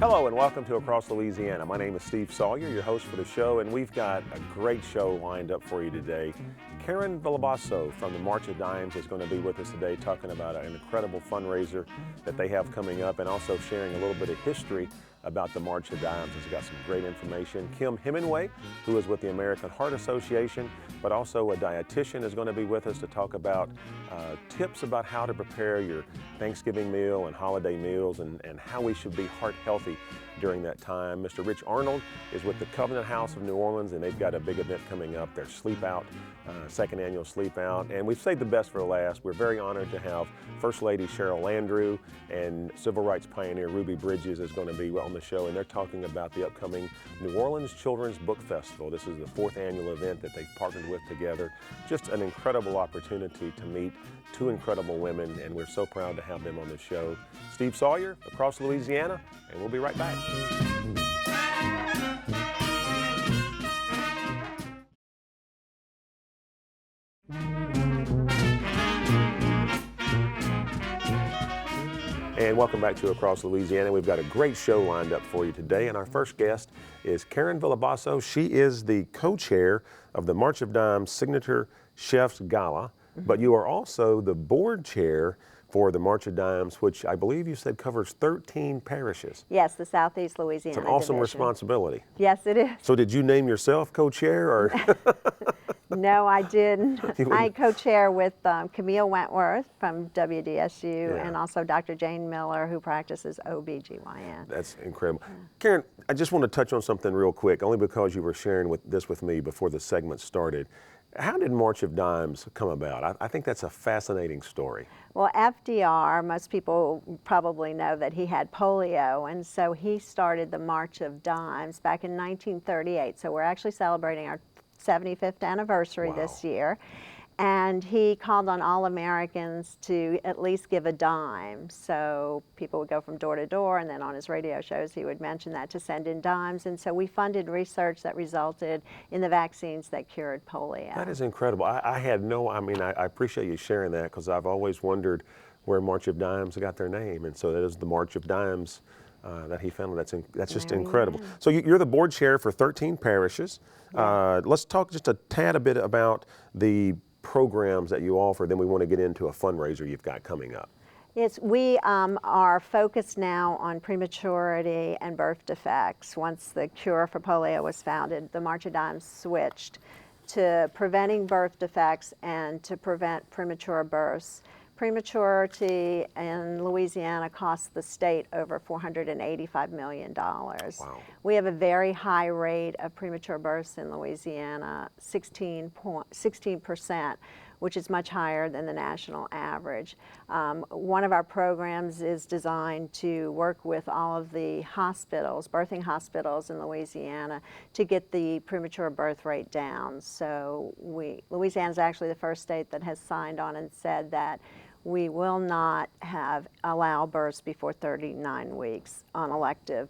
Hello and welcome to Across Louisiana. My name is Steve Sawyer, your host for the show, and we've got a great show lined up for you today. Karen Villavaso from the March of Dimes is going to be with us today talking about an incredible fundraiser that they have coming up and also sharing a little bit of history about the March of Dimes. It's got some great information. Kim Hemmenway, who is with the American Heart Association, but also a dietitian, is going to be with us to talk about tips about how to prepare your Thanksgiving meal and holiday meals and how we should be heart healthy during that time. Mr. Rich Arnold is with the Covenant House of New Orleans, and they've got a big event coming up, their Sleep Out, second annual Sleep Out, and we've saved the best for last. We're very honored to have First Lady Cheryl Landrieu and civil rights pioneer Ruby Bridges is going to be on the show, and they're talking about the upcoming New Orleans Children's Book Festival. This is the 4th annual event that they've partnered with together. Just an incredible opportunity to meet two incredible women, and we're so proud to have them on the show. Steve Sawyer, Across Louisiana, and we'll be right back. And welcome back to Across Louisiana. We've got a great show lined up for you today, and our first guest is Karen Villavaso. She is the co-chair of the March of Dimes Signature Chefs Gala, but you are also the board chair for the March of Dimes, which I believe you said covers 13 parishes. Yes, the Southeast Louisiana It's an awesome division. Responsibility. Yes, it is. So did you name yourself co-chair, or? No, I didn't. I co-chair with Camille Wentworth from WDSU and also Dr. Jane Miller, who practices OBGYN. That's incredible. Karen, I just want to touch on something real quick, only because you were sharing this with me before the segment started. How did March of Dimes come about? I think that's a fascinating story. Well, FDR, most people probably know that he had polio, and so he started the March of Dimes back in 1938. So we're actually celebrating our 75th anniversary this year. And he called on all Americans to at least give a dime. So people would go from door to door, and then on his radio shows he would mention that to send in dimes. And so we funded research that resulted in the vaccines that cured polio. That is incredible. I appreciate you sharing that, because I've always wondered where March of Dimes got their name. And so that is the March of Dimes that he founded. That's just incredible. So you're the board chair for 13 parishes. Let's talk just a tad a bit about the programs that you offer, then we want to get into a fundraiser you've got coming up. Yes, we are focused now on prematurity and birth defects. Once the cure for polio was founded, the March of Dimes switched to preventing birth defects and to prevent premature births. Prematurity in Louisiana costs the state over $485 million. Wow. We have a very high rate of premature births in Louisiana, 16%, which is much higher than the national average. One of our programs is designed to work with all of the hospitals, birthing hospitals in Louisiana, to get the premature birth rate down. So Louisiana is actually the first state that has signed on and said that we will not allow births before 39 weeks on elective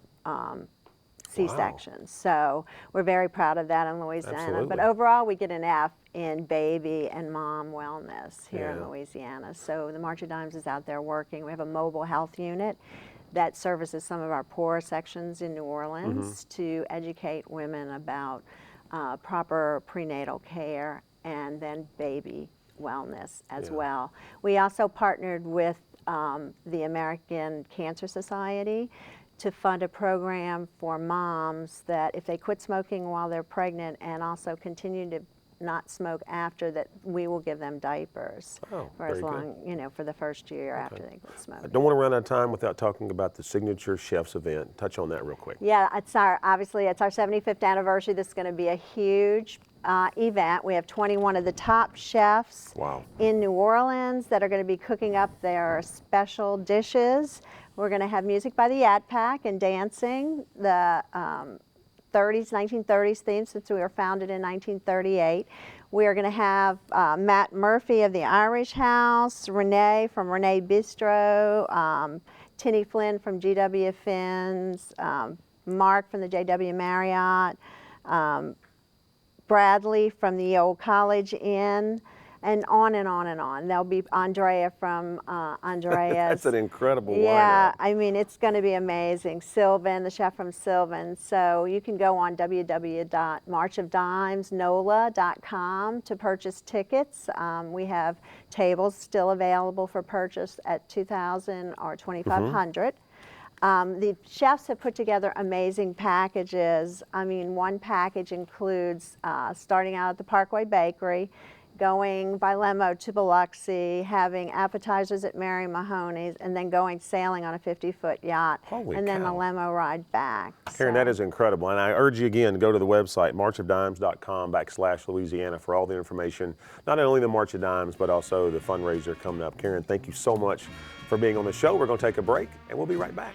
C-sections. So we're very proud of that in Louisiana. Absolutely. But overall, we get an F in baby and mom wellness here in Louisiana. So the March of Dimes is out there working. We have a mobile health unit that services some of our poor sections in New Orleans to educate women about proper prenatal care and then baby wellness as well. We also partnered with the American Cancer Society to fund a program for moms that if they quit smoking while they're pregnant and also continue to not smoke after, that we will give them diapers for as long, for the first year after they quit smoking. I don't want to run out of time without talking about the Signature Chefs event. Touch on that real quick. Yeah, obviously it's our 75th anniversary. This is going to be a huge event. We have 21 of the top chefs in New Orleans that are going to be cooking up their special dishes. We're going to have music by the Yad Pack and dancing, the 1930s theme, since we were founded in 1938. We are going to have Matt Murphy of the Irish House, Renee from Renee Bistro, Tinny Flynn from GW Finn's, Mark from the JW Marriott, Bradley from the Old College Inn, and on and on and on. There'll be Andrea from Andrea's. That's an incredible Yeah, lineup. I mean, it's going to be amazing. Sylvan, the chef from Sylvan. So you can go on www.marchofdimesnola.com to purchase tickets. We have tables still available for purchase at $2,000 or $2,500. The chefs have put together amazing packages. I mean, one package includes starting out at the Parkway Bakery, going by limo to Biloxi, having appetizers at Mary Mahoney's, and then going sailing on a 50-foot yacht, Holy and then the cow. limo ride back. Karen, that is incredible. And I urge you again to go to the website, marchofdimes.com/Louisiana for all the information, not only the March of Dimes, but also the fundraiser coming up. Karen, thank you so much for being on the show. We're going to take a break, and we'll be right back.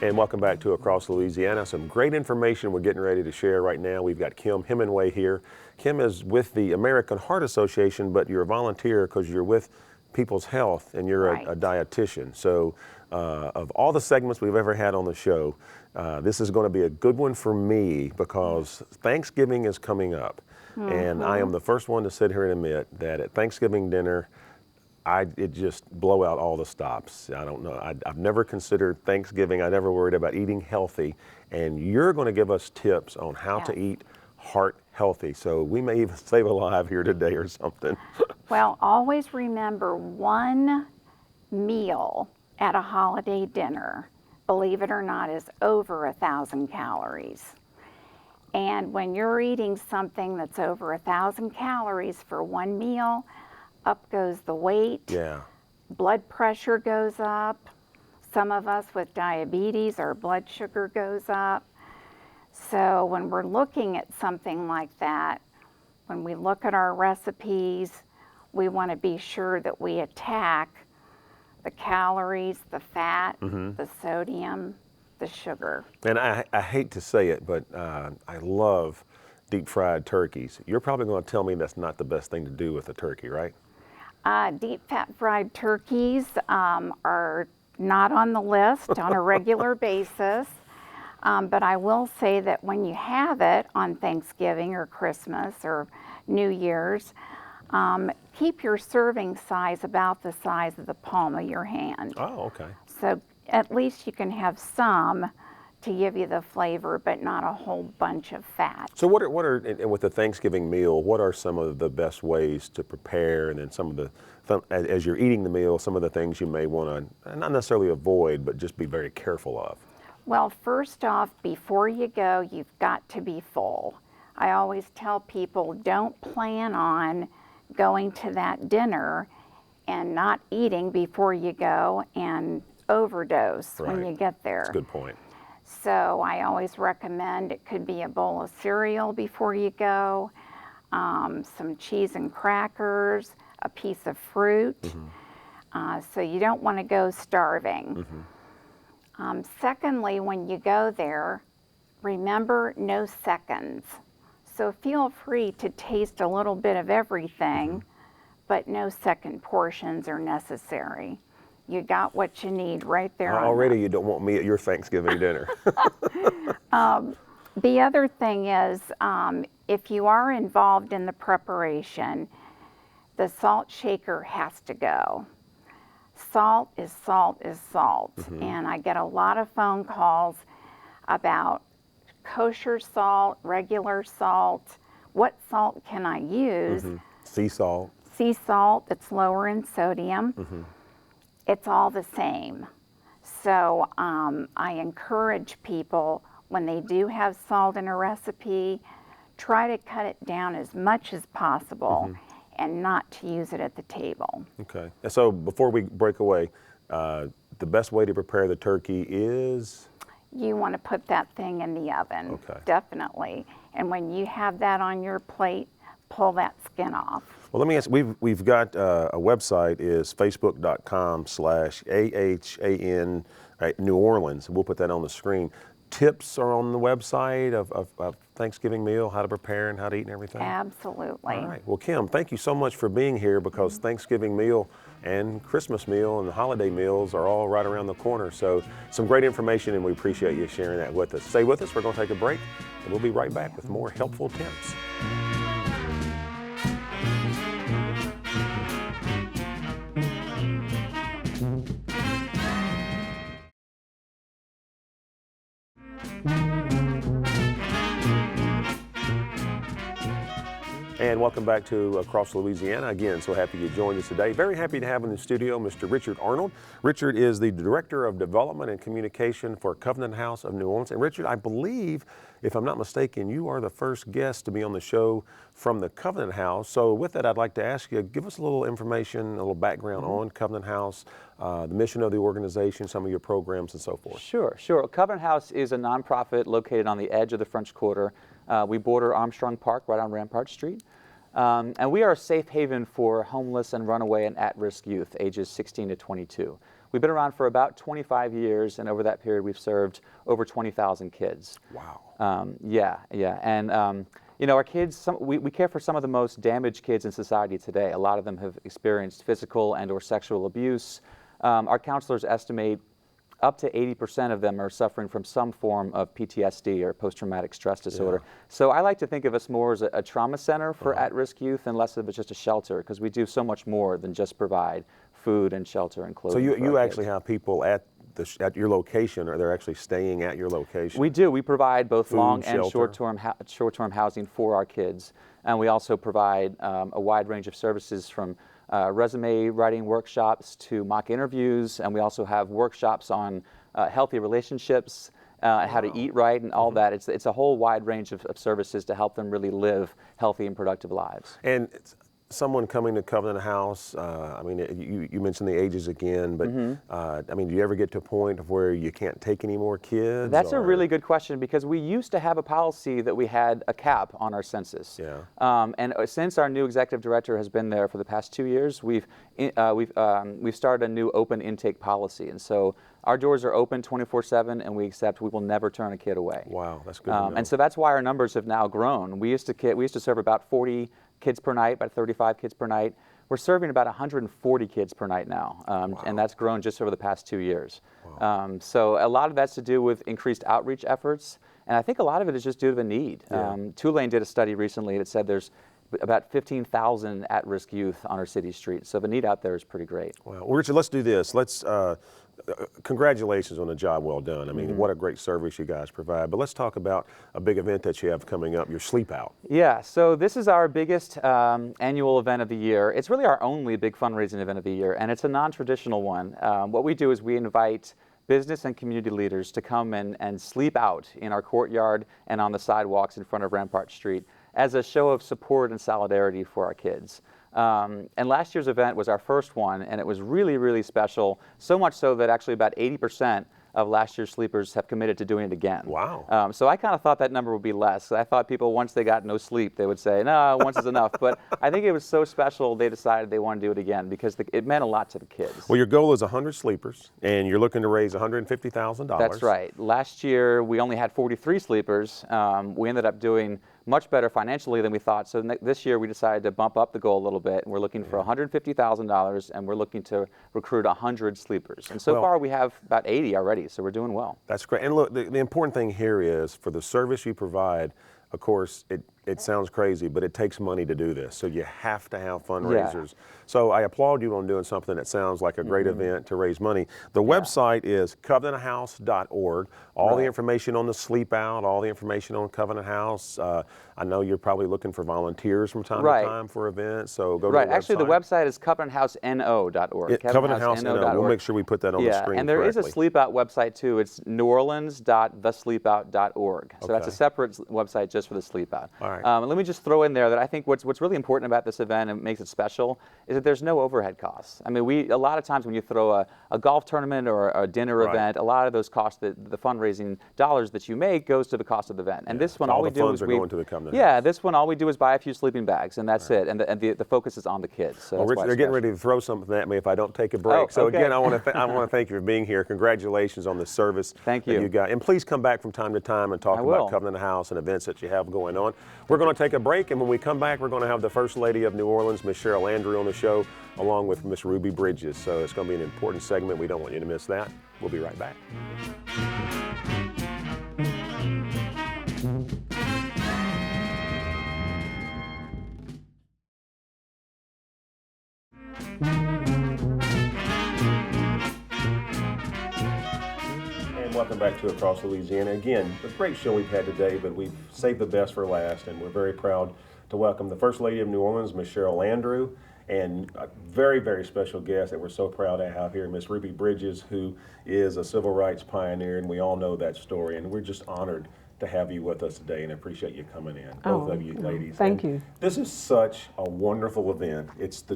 And welcome back to Across Louisiana. Some great information we're getting ready to share right now. We've got Kim Hemmenway here. Kim is with the American Heart Association, but you're a volunteer because you're with People's Health and you're a dietitian. So of all the segments we've ever had on the show, this is going to be a good one for me because Thanksgiving is coming up. And I am the first one to sit here and admit that at Thanksgiving dinner, it just blow out all the stops. I don't know. I've never considered Thanksgiving. I never worried about eating healthy. And you're going to give us tips on how to eat heart healthy. So we may even save a life here today or something. Well, always remember one meal at a holiday dinner, believe it or not, is over 1,000 calories. And when you're eating something that's over 1,000 calories for one meal, up goes the weight, Yeah. blood pressure goes up. Some of us with diabetes, our blood sugar goes up. So when we're looking at something like that, when we look at our recipes, we want to be sure that we attack the calories, the fat, the sodium, the sugar. And I hate to say it, but I love deep fried turkeys. You're probably going to tell me that's not the best thing to do with a turkey, right? Deep fat fried turkeys are not on the list on a regular basis, but I will say that when you have it on Thanksgiving or Christmas or New Year's, keep your serving size about the size of the palm of your hand. Oh, okay. So at least you can have some to give you the flavor, but not a whole bunch of fat. So what are and with the Thanksgiving meal, what are some of the best ways to prepare, and then some of the, as you're eating the meal, some of the things you may want to, not necessarily avoid, but just be very careful of? Well, first off, before you go, you've got to be full. I always tell people, don't plan on going to that dinner and not eating before you go and overdose when you get there. That's a good point. So I always recommend it could be a bowl of cereal before you go, some cheese and crackers, a piece of fruit. So you don't want to go starving. Secondly, when you go there, remember no seconds. So feel free to taste a little bit of everything, but no second portions are necessary. You got what you need right there. Already you don't want me at your Thanksgiving dinner. The other thing is, if you are involved in the preparation, the salt shaker has to go. Salt is salt is salt. And I get a lot of phone calls about kosher salt, regular salt. What salt can I use? Sea salt. Sea salt that's lower in sodium. It's all the same. So I encourage people, when they do have salt in a recipe, try to cut it down as much as possible and not to use it at the table. Okay. And so before we break away, the best way to prepare the turkey is? You want to put that thing in the oven, definitely. And when you have that on your plate, pull that skin off. Well, let me ask, we've got a website, is facebook.com/AHAN New Orleans. We'll put that on the screen. tips are on the website of Thanksgiving meal, how to prepare and how to eat and everything? Absolutely. All right. Well, Kim, thank you so much for being here, because Thanksgiving meal and Christmas meal and the holiday meals are all right around the corner. So some great information, and we appreciate you sharing that with us. Stay with us. We're going to take a break, and we'll be right back with more helpful tips. And welcome back to Across Louisiana. Again, so happy you joined us today. Very happy to have in the studio Mr. Richard Arnold. Richard is the Director of Development and Communication for Covenant House of New Orleans. And Richard, I believe, if I'm not mistaken, you are the first guest to be on the show from the Covenant House. So with that, I'd like to ask you, give us a little information, a little background on Covenant House, the mission of the organization, some of your programs and so forth. Sure. Covenant House is a nonprofit located on the edge of the French Quarter. We border Armstrong Park right on Rampart Street. And we are a safe haven for homeless and runaway and at-risk youth, ages 16 to 22. We've been around for about 25 years, and over that period we've served over 20,000 kids. Wow. Yeah. And you know, our kids, we care for some of the most damaged kids in society today. A lot of them have experienced physical and or sexual abuse. Our counselors estimate up to 80% of them are suffering from some form of PTSD or post-traumatic stress disorder. Yeah. So I like to think of us more as a trauma center for at-risk youth and less of it's just a shelter, because we do so much more than just provide food and shelter and clothing. So you actually have people at your location, or they're actually staying at your location? We do. We provide both Food, long and shelter. short-term housing for our kids. And we also provide a wide range of services, from resume writing workshops to mock interviews, and we also have workshops on healthy relationships, how to eat right, and all that. It's a whole wide range of services to help them really live healthy and productive lives. And someone coming to Covenant House, I mean, you mentioned the ages again, but I mean, do you ever get to a point of where you can't take any more kids? That's a really good question, because we used to have a policy that we had a cap on our census. Yeah. And since our new executive director has been there for the past 2 years, we've started a new open intake policy, and so our doors are open 24/7, and we will never turn a kid away. Wow, that's good to know. And so that's why our numbers have now grown. We used to serve about 40 kids per night, about 35 kids per night. We're serving about 140 kids per night now, and that's grown just over the past 2 years. Wow. So a lot of that's to do with increased outreach efforts, and I think a lot of it is just due to the need. Yeah. Tulane did a study recently that said there's about 15,000 at-risk youth on our city streets, so the need out there is pretty great. Well, Richard, let's do this. Congratulations on a job well done. I mean, what a great service you guys provide. But let's talk about a big event that you have coming up, your Sleep Out. Yeah, so this is our biggest annual event of the year. It's really our only big fundraising event of the year, and it's a non-traditional one. What we do is we invite business and community leaders to come and sleep out in our courtyard and on the sidewalks in front of Rampart Street as a show of support and solidarity for our kids. And last year's event was our first one, and it was really, really special, so much so that actually about 80% of last year's sleepers have committed to doing it again. Wow. So I kind of thought that number would be less. I thought people, once they got no sleep, they would say, no, once is enough. But I think it was so special, they decided they want to do it again, because it meant a lot to the kids. Well, your goal is 100 sleepers, and you're looking to raise $150,000. That's right. Last year, we only had 43 sleepers. We ended up doing much better financially than we thought. So this year we decided to bump up the goal a little bit, and we're looking for $150,000, and we're looking to recruit 100 sleepers. And so far we have about 80 already, so we're doing well. That's great. And look, the important thing here is, for the service you provide, of course, it sounds crazy, but it takes money to do this. So you have to have fundraisers. Yeah. So I applaud you on doing something that sounds like a great event to raise money. The website is covenanthouse.org. All the information on the Sleep Out, all the information on Covenant House. I know you're probably looking for volunteers from time to time for events, so go to the website. Actually, the website is covenanthouseno.org. Covenanthouse.no. We'll make sure we put that on the screen and there correctly. is a Sleep Out website too. It's neworleans.thesleepout.org. So that's a separate website just for the Sleep Out. All right. Let me just throw in there that I think what's really important about this event and makes it special is is that there's no overhead costs. I mean, a lot of times when you throw a golf tournament or a dinner event, a lot of those costs, the fundraising dollars that you make goes to the cost of the event. And this one, all we do is going to the come to the house. this one, all we do is buy a few sleeping bags, and that's it. And the focus is on the kids. So well, Richard, they're getting ready to throw something at me if I don't take a break. Oh, so okay. again, I want to thank you for being here. Congratulations on the service. Thank you. That you got. And please come back from time to time and talk about Covenant House and events that you have going on. We're going to take a break, and when we come back, we're going to have the First Lady of New Orleans, Miss Cheryl Landrieu, on the show, along with Miss Ruby Bridges. So it's going to be an important segment. We don't want you to miss that. We'll be right back. Welcome back to Across Louisiana. Again, a great show we've had today, but we've saved the best for last, and we're very proud to welcome the First Lady of New Orleans, Miss Cheryl Landrieu, and a very, very special guest that we're so proud to have here, Miss Ruby Bridges, who is a civil rights pioneer, and we all know that story, and we're just honored to have you with us today, and I appreciate you coming in, both of you ladies. Thank you. This is such a wonderful event. It's the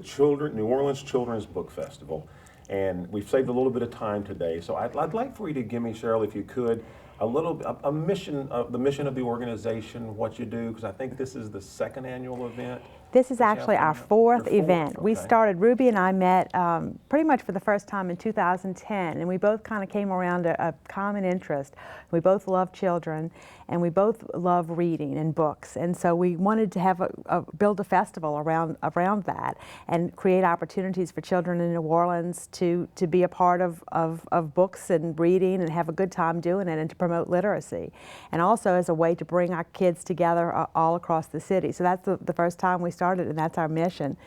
New Orleans Children's Book Festival. And we've saved a little bit of time today, so I'd like for you to give me, Cheryl, if you could, a mission of the organization, what you do, because I think this is the second annual event. This is actually our fourth event. Okay. We started, Ruby and I met pretty much for the first time in 2010, and we both kind of came around a common interest. We both love children, and we both love reading and books, and so we wanted to have build a festival around that and create opportunities for children in New Orleans to be a part of books and reading and have a good time doing it, and to promote literacy, and also as a way to bring our kids together all across the city. So that's the first time we started, and that's our mission.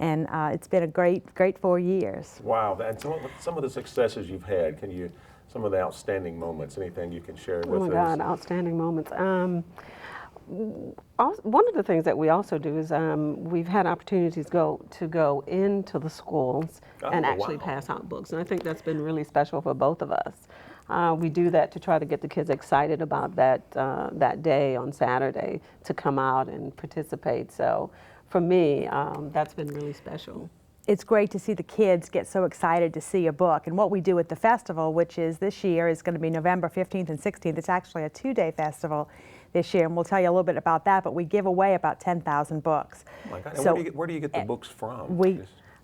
And it's been a great 4 years. Wow, and some of the successes you've had, some of the outstanding moments, anything you can share with us? Oh my God, outstanding moments. One of the things that we also do is we've had opportunities to go into the schools and actually pass out books, and I think that's been really special for both of us. We do that to try to get the kids excited about that day on Saturday to come out and participate. So for me, that's been really special. It's great to see the kids get so excited to see a book. And what we do at the festival, which is this year, is going to be November 15th and 16th. It's actually a 2-day festival this year, and we'll tell you a little bit about that, but we give away about 10,000 books. Oh my God. So, and where do you get the books from?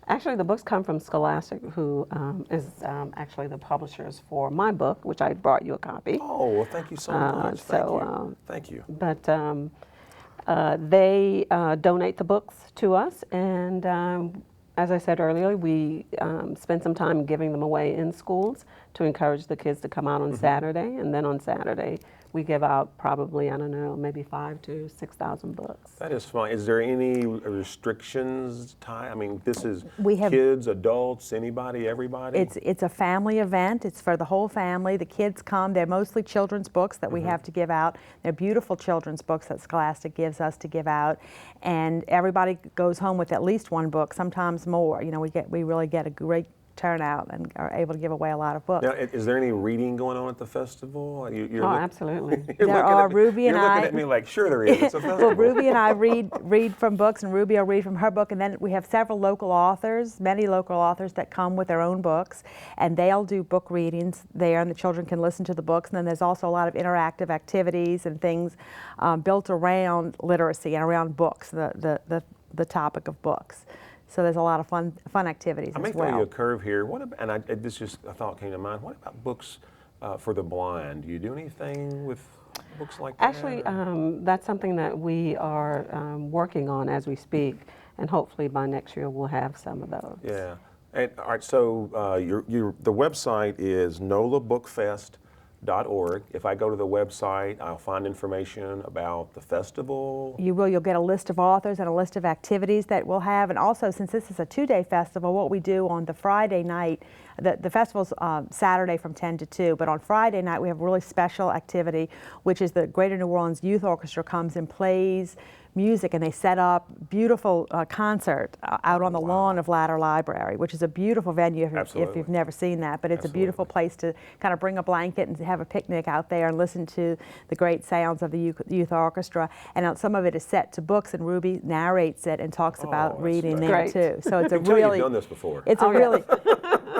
Actually, the books come from Scholastic, who is actually the publishers for my book, which I brought you a copy. Oh, well, thank you so much. Thank you. But they donate the books to us, and as I said earlier, we spend some time giving them away in schools to encourage the kids to come out on Saturday, and then on Saturday we give out probably, I don't know, maybe 5,000 to 6,000 books. That is fine. Is there any restrictions? I mean, this is have kids, adults, anybody, everybody? It's a family event. It's for the whole family. The kids come. They're mostly children's books that we have to give out. They're beautiful children's books that Scholastic gives us to give out, and everybody goes home with at least one book, sometimes more. You know, we really get a great turnout and are able to give away a lot of books. Now, is there any reading going on at the festival? Absolutely. There are. Ruby and I. You're looking at me like, sure there is. It's a festival. Well, Ruby and I read from books, and Ruby will read from her book, and then we have several local authors, many local authors that come with their own books, and they'll do book readings there, and the children can listen to the books. And then there's also a lot of interactive activities and things built around literacy and around books, the topic of books. So there's a lot of fun activities as well. I may throw you a curve here. This just a thought came to mind. What about books for the blind? Do you do anything with books like that? Actually, that's something that we are working on as we speak, and hopefully by next year we'll have some of those. Yeah. And, all right. So the website is nolabookfest.org. If I go to the website, I'll find information about the festival. You will. You'll get a list of authors and a list of activities that we'll have. And also, since this is a 2-day festival, what we do on the Friday night The festival's Saturday from 10 to 2, but on Friday night we have a really special activity, which is the Greater New Orleans Youth Orchestra comes and plays music, and they set up beautiful concert out on the lawn of Ladder Library, which is a beautiful venue if you've never seen that. But it's a beautiful place to kind of bring a blanket and have a picnic out there and listen to the great sounds of the youth orchestra. And some of it is set to books, and Ruby narrates it and talks about reading there too. So it's a really you've done this before. It's a really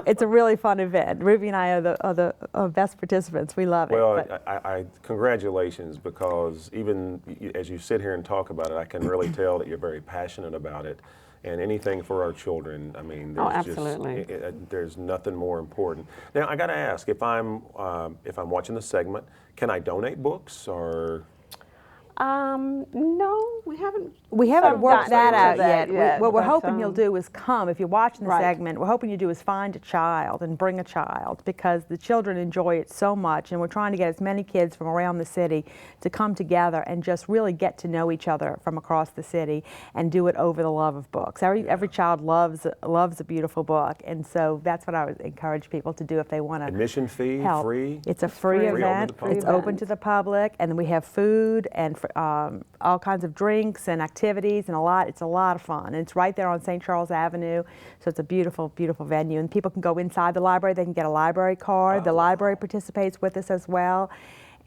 it's a really fun event. Ruby and I are the best participants. We love it. Well, I congratulations, because even as you sit here and talk about it, I can really tell that you're very passionate about it. And anything for our children, I mean, there's absolutely. There's nothing more important. Now, I got to ask, if I'm watching the segment, can I donate books or? No, we haven't. We haven't worked that out that yet. What we're but, hoping you'll do is come. If you're watching the Right. segment, we're hoping you do is find a child and bring a child, because the children enjoy it so much, and we're trying to get as many kids from around the city to come together and just really get to know each other from across the city and do it over the love of books. Every child loves a beautiful book, and so that's what I would encourage people to do if they want to. Admission fee, help. free? It's a free Free event. open to the It's public. open to the public, and then we have food and all kinds of drinks and activities and it's a lot of fun. And it's right there on St. Charles Avenue, so it's a beautiful, beautiful venue. And people can go inside the library. They can get a library card. The library participates with us as well,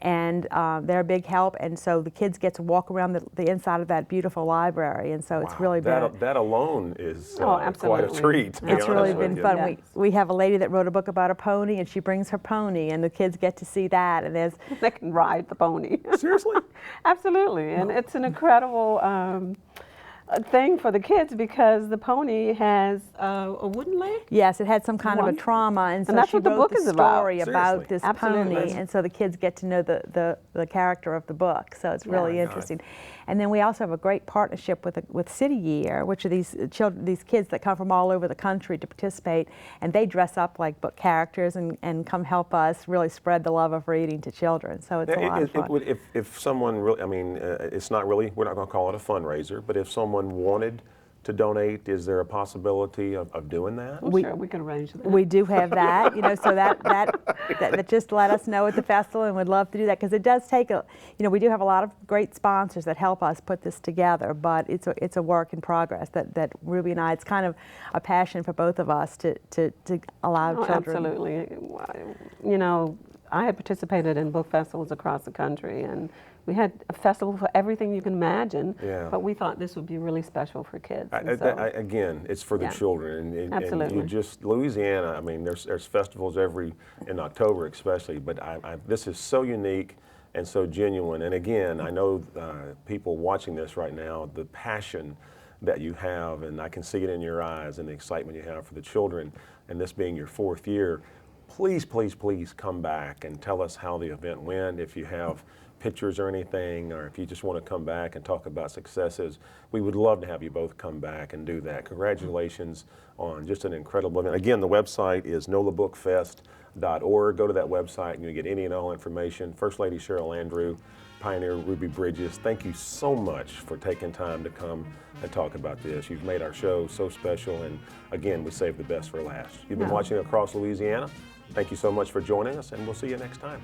and they're a big help. And so the kids get to walk around the inside of that beautiful library, and so it's really been. That alone is quite a absolutely. treat. to be It's really honest with been you. fun. Yes. We have a lady that wrote a book about a pony, and she brings her pony, and the kids get to see that. And there's They can ride the pony. Seriously? Absolutely, and it's an incredible thing for the kids, because the pony has a wooden leg. Yes, it had some kind of a One. trauma, and so that's she what the wrote book is about. story about Seriously. this Absolutely. pony, and so the kids get to know the character of the book. So it's really my interesting. And then we also have a great partnership with City Year, which are these kids that come from all over the country to participate, and they dress up like book characters and come help us really spread the love of reading to children. So it's a lot of fun. If someone really, I mean, it's not really, we're not going to call it a fundraiser, but if someone wanted to donate, is there a possibility of doing that? Sure, we can arrange that. We do have that, so that just let us know at the festival, and we'd love to do that, because it does take we do have a lot of great sponsors that help us put this together, but it's a work in progress that Ruby and I, it's kind of a passion for both of us to allow children. Absolutely. I had participated in book festivals across the country, and we had a festival for everything you can imagine, but we thought this would be really special for kids. Again, it's for the children. And Absolutely. you Louisiana, I mean, there's festivals in October especially, but this is so unique and so genuine. And again, I know people watching this right now, the passion that you have, and I can see it in your eyes and the excitement you have for the children, and this being your 4th year. Please, please, please come back and tell us how the event went. If you have pictures or anything, or if you just want to come back and talk about successes, we would love to have you both come back and do that. Congratulations on just an incredible event. Again, the website is nolabookfest.org. Go to that website and you'll get any and all information. First Lady Cheryl Landrieu, Pioneer Ruby Bridges, thank you so much for taking time to come and talk about this. You've made our show so special, and again, we saved the best for last. You've been watching Across Louisiana. Thank you so much for joining us, and we'll see you next time.